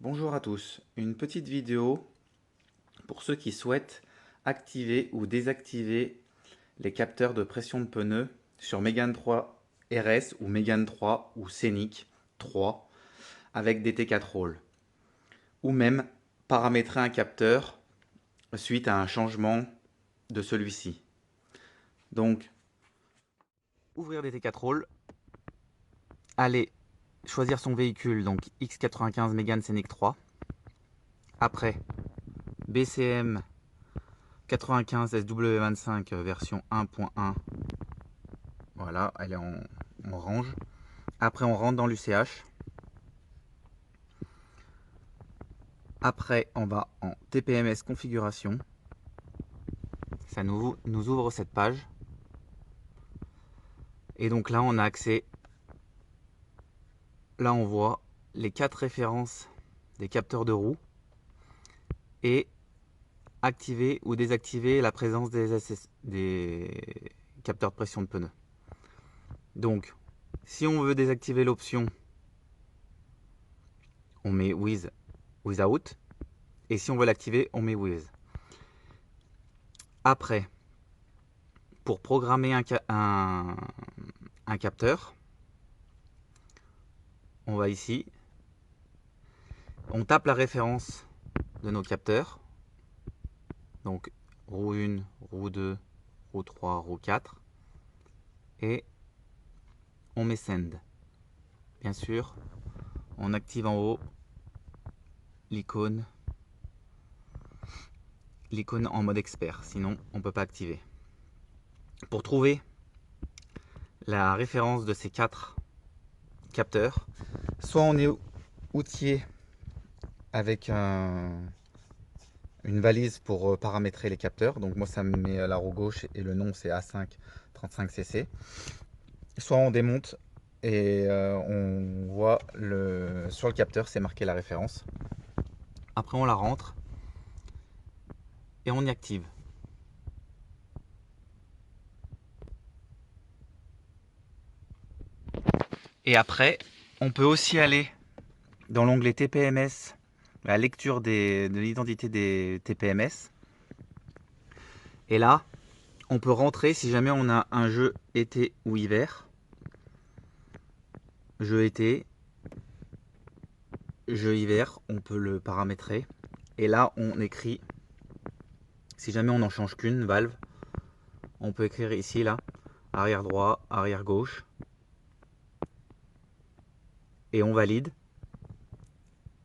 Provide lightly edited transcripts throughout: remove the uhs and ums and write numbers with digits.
Bonjour à tous, une petite vidéo pour ceux qui souhaitent activer ou désactiver les capteurs de pression de pneus sur Mégane 3 RS ou Mégane 3 ou Scénic 3 avec DT4 Roll, ou même paramétrer un capteur suite à un changement de celui-ci. Donc, ouvrir DT4 Roll, aller choisir son véhicule, donc X95 Mégane Scénic 3, après BCM 95 SW25 version 1.1. Voilà, elle est en orange. Après, on rentre dans l'UCH. Après, on va en TPMS configuration. Ça nous ouvre cette page. Et donc là, on a accès. Là, on voit les 4 références des capteurs de roue et activer ou désactiver la présence des capteurs de pression de pneus. Donc, si on veut désactiver l'option, on met with, without. Et si on veut l'activer, on met with. Après, pour programmer un capteur, on va ici, on tape la référence de nos capteurs. Donc roue 1, roue 2, roue 3, roue 4. Et on met send. Bien sûr, on active en haut l'icône en mode expert, sinon on ne peut pas activer. Pour trouver la référence de ces 4 capteurs, soit on est outillé avec une valise pour paramétrer les capteurs. Donc moi ça me met la roue gauche et le nom c'est A535cc. Soit on démonte et on voit sur le capteur c'est marqué la référence. Après on la rentre et on y active. Et après on peut aussi aller dans l'onglet TPMS, la lecture de l'identité des TPMS. Et là on peut rentrer si jamais on a un jeu été ou hiver. Jeu été, jeu hiver, on peut le paramétrer. Et là, on écrit, si jamais on n'en change qu'une valve, on peut écrire ici, là, arrière droit, arrière gauche. Et on valide.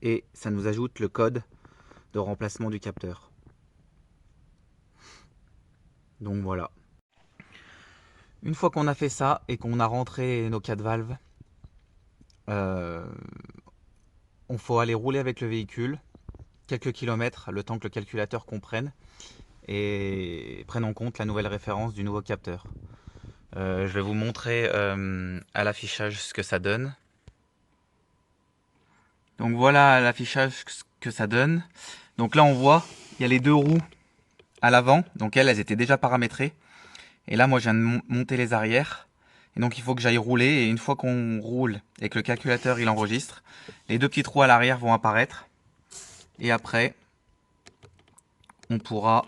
Et ça nous ajoute le code de remplacement du capteur. Donc voilà. Une fois qu'on a fait ça et qu'on a rentré nos 4 valves, on faut aller rouler avec le véhicule quelques kilomètres, le temps que le calculateur comprenne et prenne en compte la nouvelle référence du nouveau capteur. Je vais vous montrer à l'affichage ce que ça donne. Donc voilà l'affichage ce que ça donne. Donc là on voit, il y a les 2 roues à l'avant. Donc elles étaient déjà paramétrées. Et là moi je viens de monter les arrières. Et donc il faut que j'aille rouler. Et une fois qu'on roule et que le calculateur il enregistre, les 2 petites roues à l'arrière vont apparaître. Et après, on pourra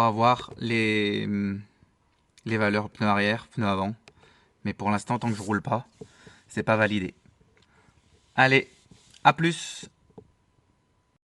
avoir les valeurs pneus arrière, pneus avant. Mais pour l'instant, tant que je roule pas, c'est pas validé. Allez, à plus!